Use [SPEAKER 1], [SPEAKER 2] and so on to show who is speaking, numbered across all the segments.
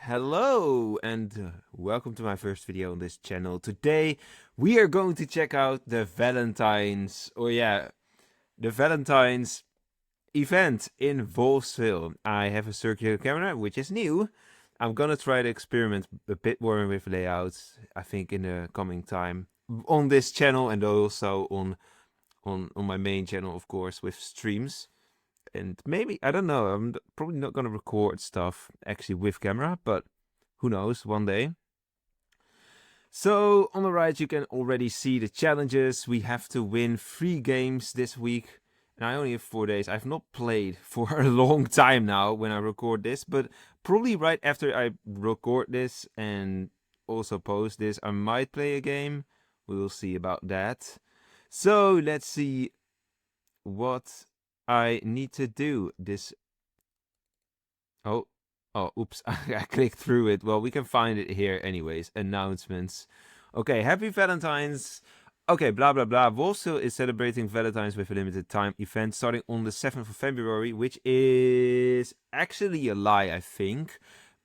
[SPEAKER 1] Hello and welcome to my first video on this channel. Today we are going to check out the the Valentine's event in Wolvesville. I have a circular camera, which is new. I'm gonna try to experiment a bit more with layouts, I think in the coming time on this channel and also on my main channel, of course, with streams. And maybe, I don't know, I'm probably not gonna record stuff actually with camera, but who knows, one day. So on the right you can already see the challenges. We have to win 3 games this week. And I only have 4 days. I've not played for a long time now when I record this, but probably right after I record this and also post this, I might play a game. We will see about that. So let's see what I need to do. Oh, oops, I clicked through it. Well, we can find it here anyways. Announcements. Okay, happy Valentine's. Okay, blah blah blah. Wolvesville is celebrating Valentine's with a limited time event starting on the 7th of February, which is actually a lie, I think.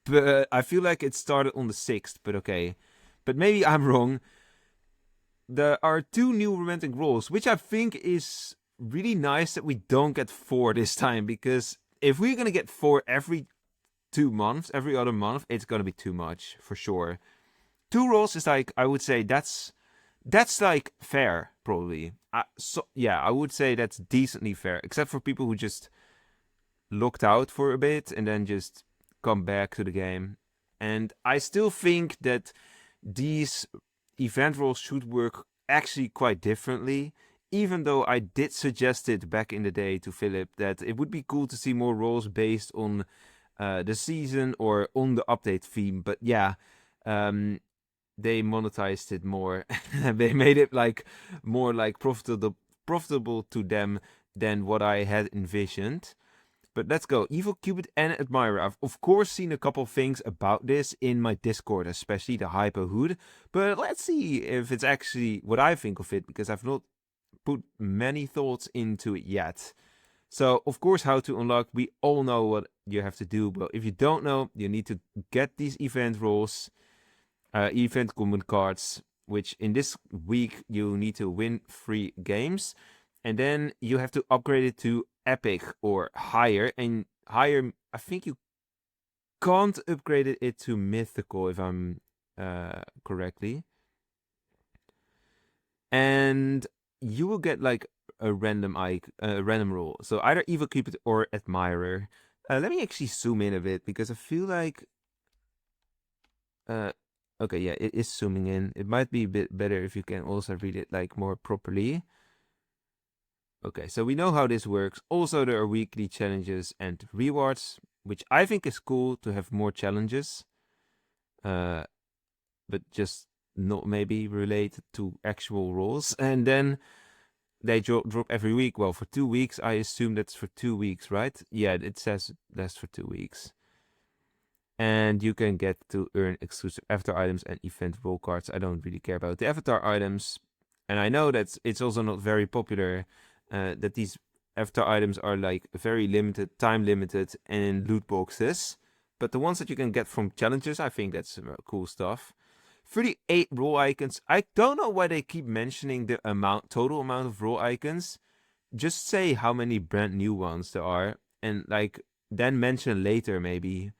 [SPEAKER 1] But I feel like it started on the 6th, but okay. But maybe I'm wrong. There are 2 new romantic roles, which I think is really nice that we don't get 4 this time, because if we're gonna get 4 every 2 months, every other month, it's gonna be too much for sure. 2 roles is like, I would say that's like fair, probably. I would say that's decently fair, except for people who just looked out for a bit and then just come back to the game. And I still think that these event roles should work actually quite differently. Even though I did suggest it back in the day to Philip that it would be cool to see more roles based on the season or on the update theme. But yeah, they monetized it more. They made it like more like profitable to them than what I had envisioned. But let's go. Evil, Cupid, and Admirer. I've of course seen a couple things about this in my Discord, especially the Hypo Hood. But let's see if it's actually what I think of it, because I've not put many thoughts into it yet. So, of course, how to unlock. We all know what you have to do. But if you don't know, you need to get these event roles, event common cards, which in this week you need to win 3 games. And then you have to upgrade it to epic or higher. And higher, I think you can't upgrade it to mythical, if I'm correctly. And you will get like a random role. So either Evil, Cupid, or Admirer. Let me actually zoom in a bit, because I feel like okay, yeah, it is zooming in. It might be a bit better if you can also read it like more properly. Okay, so we know how this works. Also, there are weekly challenges and rewards, which I think is cool to have more challenges. But just not maybe related to actual roles. And then they drop every week. Well, for 2 weeks, I assume that's for 2 weeks, right? Yeah, it says that's for 2 weeks. And you can get to earn exclusive avatar items and event role cards. I don't really care about the avatar items. And I know that it's also not very popular, that these avatar items are like very limited, time limited, and in loot boxes. But the ones that you can get from challenges, I think that's cool stuff. 38 role icons. I don't know why they keep mentioning the total amount of role icons. Just say how many brand new ones there are, and like then mention later maybe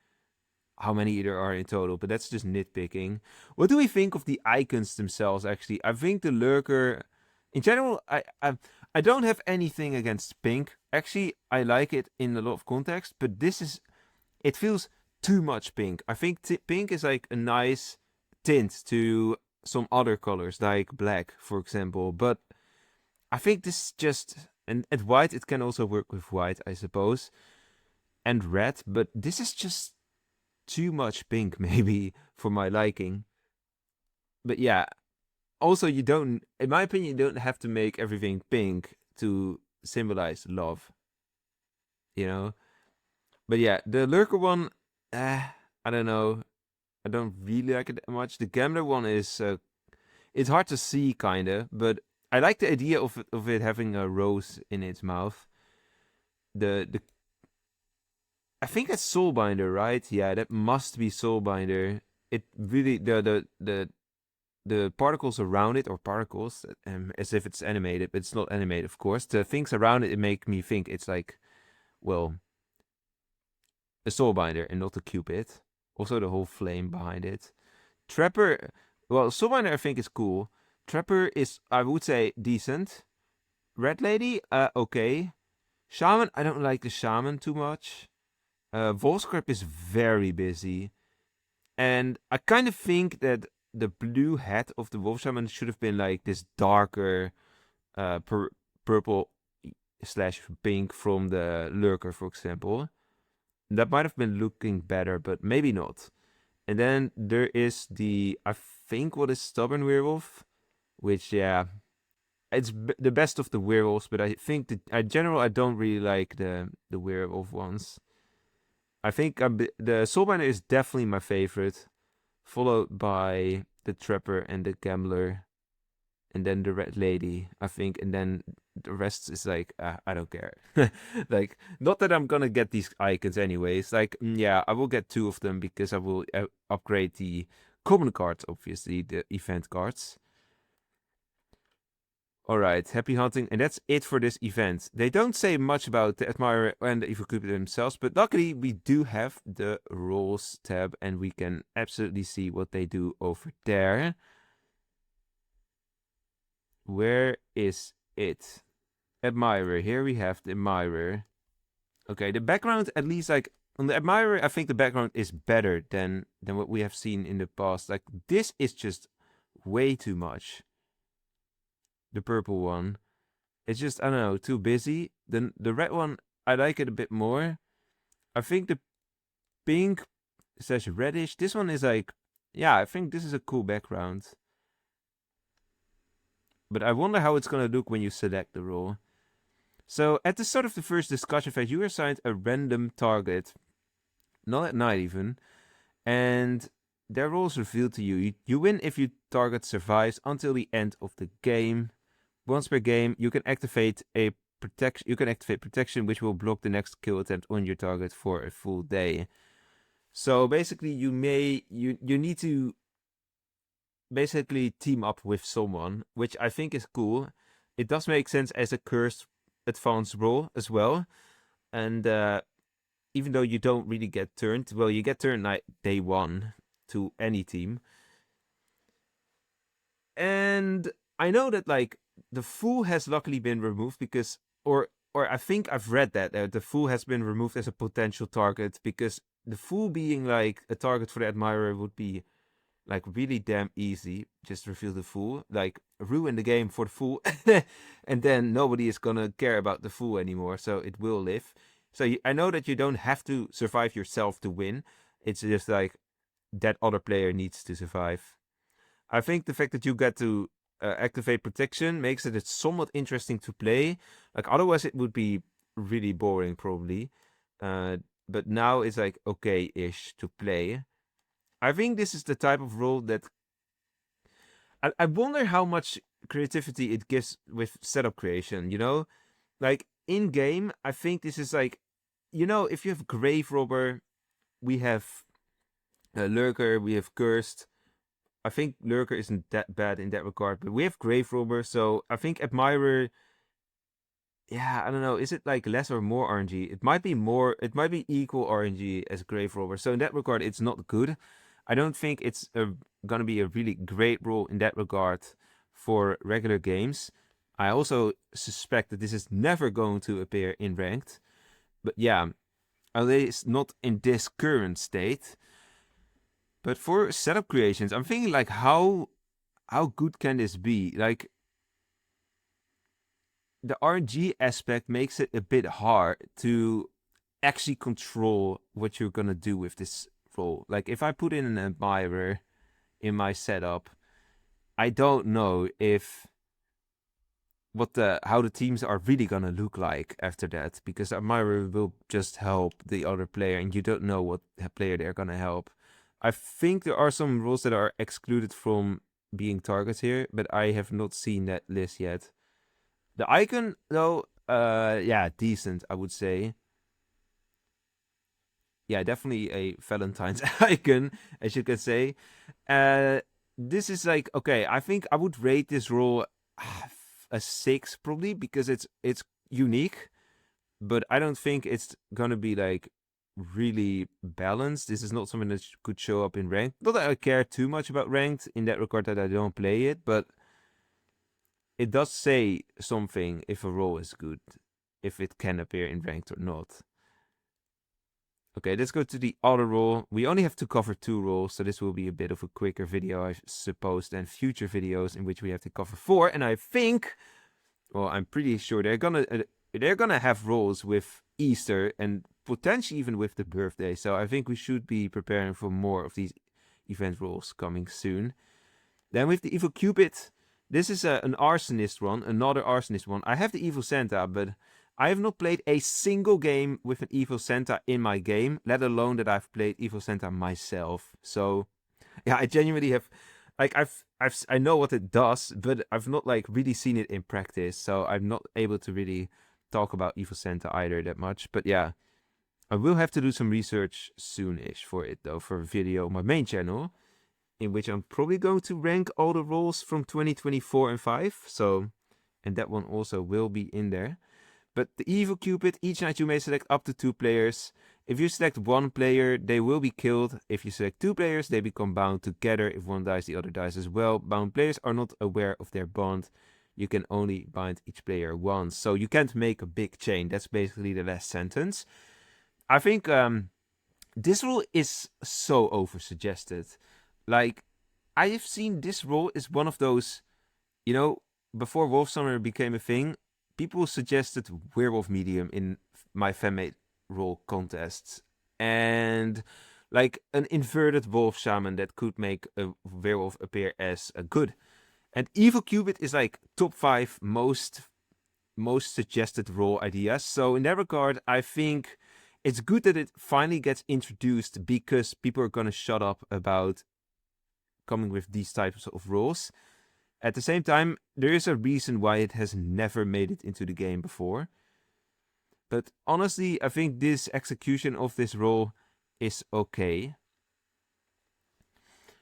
[SPEAKER 1] how many there are in total. But that's just nitpicking. What do we think of the icons themselves? Actually, I think the lurker, in general, I don't have anything against pink. Actually, I like it in a lot of context, but it feels too much pink. I think pink is like a nice tint to some other colors, like black, for example. But I think this is just, and white, it can also work with white, I suppose, and red. But this is just too much pink, maybe, for my liking. But yeah, also you don't, in my opinion, you don't have to make everything pink to symbolize love, you know. But yeah, the lurker one, I don't know. I don't really like it that much. The gambler one is, it's hard to see, kinda, but I like the idea of it having a rose in its mouth. The I think that's Soulbinder, right? Yeah, that must be Soulbinder. It really the particles around it, or particles, as if it's animated, but it's not animated, of course. The things around it make me think it's like, well, a Soulbinder and not a Cupid. Also, the whole flame behind it. Trapper, well, Soulbinder I think is cool. Trapper is, I would say, decent. Red Lady, okay. Shaman, I don't like the Shaman too much. Volscript is very busy. And I kind of think that the blue hat of the Wolf Shaman should have been like this darker purple slash pink from the Lurker, for example. That might have been looking better, but maybe not. And then there is I think, what is Stubborn Werewolf, which, yeah, it's the best of the werewolves, but I think that in general I don't really like the werewolf ones. I think the Soulbinder is definitely my favorite, followed by the Trapper and the Gambler, and then the Red Lady, I think, and then the rest is like, I don't care. Like, not that I'm gonna get these icons anyways. Like, yeah, I will get 2 of them because I will upgrade the common cards, obviously, the event cards. Alright, happy hunting, and that's it for this event. They don't say much about the Admirer and the Evil Cupid themselves, but luckily we do have the Roles tab, and we can absolutely see what they do over there. Where is it? Admirer, here we have the Admirer. Okay, the background, at least, like, on the Admirer, I think the background is better than what we have seen in the past. Like, this is just way too much. The purple one. It's just, I don't know, too busy. Then the red one, I like it a bit more. I think the pink slash reddish, this one is like, yeah, I think this is a cool background. But I wonder how it's gonna look when you select the role. So at the start of the first discussion phase, you are assigned a random target. Not at night even. And their roles revealed to you. You win if your target survives until the end of the game. Once per game, you can activate protection, which will block the next kill attempt on your target for a full day. So basically, you need to basically team up with someone, which I think is cool. It does make sense as a cursed advanced role as well. And even though you don't really get turned, well, you get turned like day 1 to any team. And I know that, like, the Fool has luckily been removed because, or I think I've read that the Fool has been removed as a potential target, because the Fool being like a target for the Admirer would be like really damn easy. Just reveal the Fool, like ruin the game for the Fool, and then nobody is gonna care about the Fool anymore, so it will live. So I know that you don't have to survive yourself to win. It's just like that other player needs to survive. I think the fact that you get to activate protection makes it somewhat interesting to play. Like, otherwise it would be really boring probably. But now it's like okay-ish to play. I think this is the type of role that I wonder how much creativity it gives with setup creation, you know? Like, in game, I think this is like, you know, if you have Grave Robber, we have Lurker, we have Cursed. I think Lurker isn't that bad in that regard, but we have Grave Robber, so I think Admirer, yeah, I don't know, is it like less or more RNG? It might be equal RNG as Grave Robber, so in that regard, it's not good. I don't think it's gonna be a really great role in that regard for regular games. I also suspect that this is never going to appear in ranked, but yeah, at least not in this current state. But for setup creations, I'm thinking like how good can this be? Like, the RNG aspect makes it a bit hard to actually control what you're gonna do with this role. Like, if I put in an admirer in my setup, I don't know how the teams are really gonna look like after that, because admirer will just help the other player, and you don't know what player they're gonna help. I think there are some rules that are excluded from being targets here, but I have not seen that list yet. The icon, though, yeah, decent, I would say. yeah, definitely a Valentine's icon, as you can say. This is like, okay, I think I would rate this role a 6 probably, because it's unique, but I don't think it's gonna be like really balanced. This is not something that could show up in ranked. Not that I care too much about ranked in that regard that I don't play it, but it does say something if a role is good, if it can appear in ranked or not. Okay, let's go to the other role. We only have to cover 2 roles, so this will be a bit of a quicker video, I suppose, than future videos in which we have to cover 4. And I think, well, I'm pretty sure they're gonna have roles with Easter and potentially even with the birthday. So I think we should be preparing for more of these event roles coming soon. Then with the Evil Cupid, this is an arsonist one, another arsonist one. I have the Evil Santa, but I have not played a single game with an Evil Santa in my game, let alone that I've played Evil Santa myself. So, yeah, I genuinely have, like, I know what it does, but I've not like really seen it in practice. So I'm not able to really talk about Evil Santa either that much. But yeah, I will have to do some research soonish for it though, for a video on my main channel, in which I'm probably going to rank all the roles from 2024 and 5. So, and that one also will be in there. But the Evil Cupid, each night you may select up to 2 players. If you select 1 player, they will be killed. If you select 2 players, they become bound together. If one dies, the other dies as well. Bound players are not aware of their bond. You can only bind each player once. So you can't make a big chain. That's basically the last sentence. I think this rule is so oversuggested. Like, I have seen this role is one of those, you know, before Wolf Summoner became a thing, people suggested Werewolf Medium in my fanmade role contests. And like an inverted Wolf Shaman that could make a werewolf appear as a good. And Evil Cupid is like top 5 most suggested role ideas. So in that regard, I think it's good that it finally gets introduced, because people are gonna shut up about coming with these types of roles. At the same time, there is a reason why it has never made it into the game before. But honestly, I think this execution of this role is okay.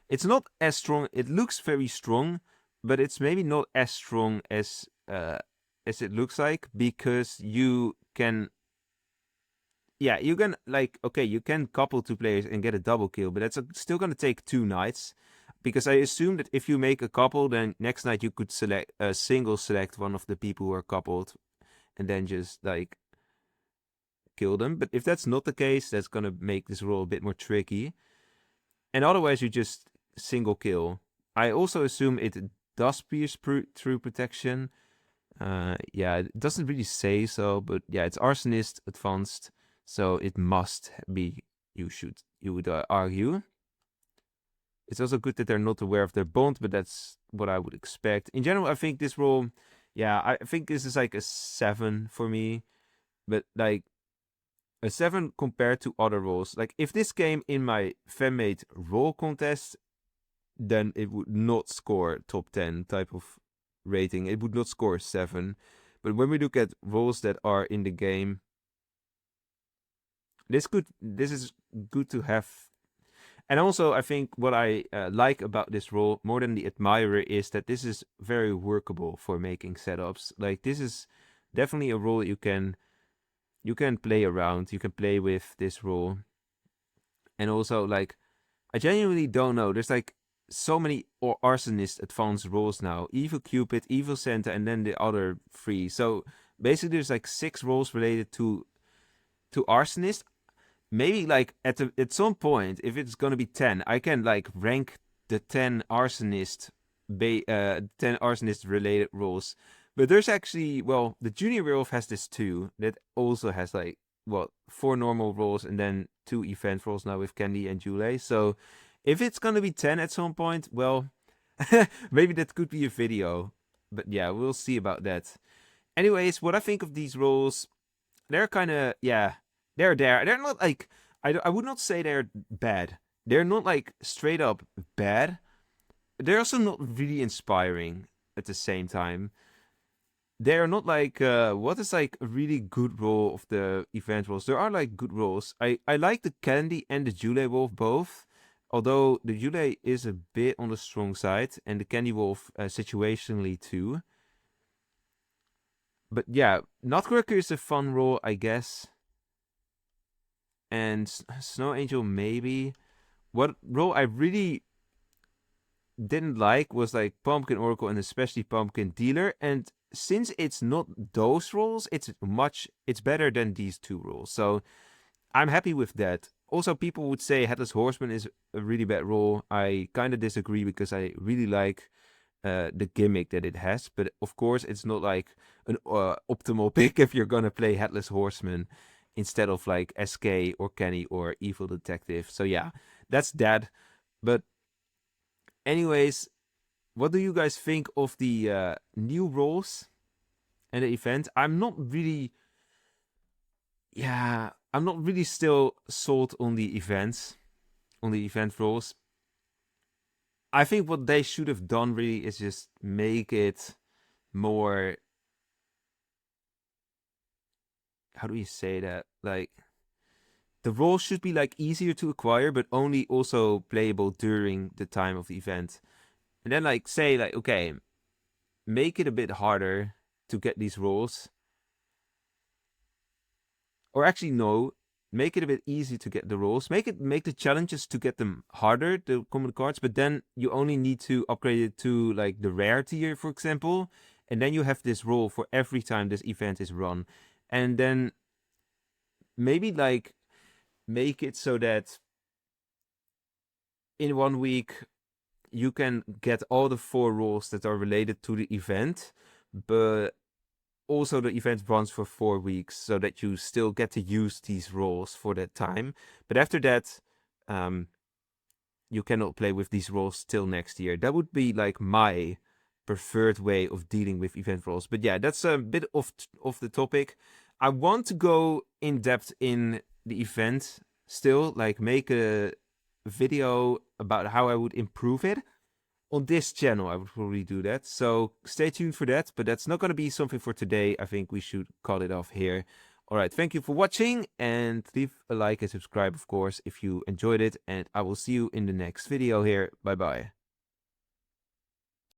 [SPEAKER 1] It's not as strong. It looks very strong, but it's maybe not as strong as it looks like, because you can, yeah, you can, like, okay, you can couple 2 players and get a double kill, but that's still gonna take 2 nights. Because I assume that if you make a couple, then next night you could single select one of the people who are coupled, and then just like kill them. But if that's not the case, that's gonna make this role a bit more tricky. And otherwise, you just single kill. I also assume it does pierce through protection. Yeah, it doesn't really say so, but yeah, it's arsonist advanced, so it must be. You would argue. It's also good that they're not aware of their bond, but that's what I would expect. In general, I think this role, yeah, I think this is like a 7 for me. But like a 7 compared to other roles. Like if this came in my fanmade role contest, then it would not score top 10 type of rating. It would not score 7. But when we look at roles that are in the game, this is good to have. And also, I think what I like about this role more than the Admirer is that this is very workable for making setups. Like this is definitely a role you can play around. You can play with this role. And also, like, I genuinely don't know. There's like so many arsonist advanced roles now. Evil Cupid, Evil Santa, and then the other 3. So basically, there's like 6 roles related to arsonist. Maybe like at some point, if it's gonna be 10, I can like rank the 10 arsonist 10 arsonist related roles. But there's actually, well, the Junior Werewolf has this too. That also has like, well, 4 normal roles and then 2 event roles now with Candy and Jule. So if it's gonna be 10 at some point, well, maybe that could be a video. But yeah, we'll see about that. Anyways, what I think of these roles, they're kind of, yeah, they're there. They're not like, I would not say they're bad. They're not like straight up bad. They're also not really inspiring at the same time. they are not like what is like a really good role of the event roles. There are like good roles. I like the Candy and the Jule Wolf both. Although the Jule is a bit on the strong side, and the Candy Wolf situationally too. But yeah, Nutcracker is a fun role, I guess. And Snow Angel maybe. What role I really didn't like was like Pumpkin Oracle and especially Pumpkin Dealer. And since it's not those roles, it's better than these two roles. So I'm happy with that. Also, people would say Headless Horseman is a really bad role. I kind of disagree because I really like the gimmick that it has. But of course, it's not like an optimal pick if you're gonna play Headless Horseman instead of like SK or Kenny or Evil Detective. So yeah, that's that. But anyways, what do you guys think of the new roles and the event? I'm not really still sold on the events, on the event roles. I think what they should have done really is just make it more, how do you say that? Like, the roles should be like easier to acquire, but only also playable during the time of the event. And then like say like, okay, make it a bit harder to get these roles. Or actually no, make it a bit easy to get the roles. Make the challenges to get them harder, the common cards, but then you only need to upgrade it to like the rare tier, for example. And then you have this role for every time this event is run. And then maybe like make it so that in 1 week you can get all the 4 roles that are related to the event, but also the event runs for 4 weeks so that you still get to use these roles for that time. But after that, you cannot play with these roles till next year. That would be like my preferred way of dealing with event roles. But yeah, that's a bit off the topic. I want to go in depth in the event still, like make a video about how I would improve it. On this channel, I would probably do that. So stay tuned for that. But that's not going to be something for today. I think we should cut it off here. All right. Thank you for watching. And leave a like and subscribe, of course, if you enjoyed it. And I will see you in the next video here. Bye-bye.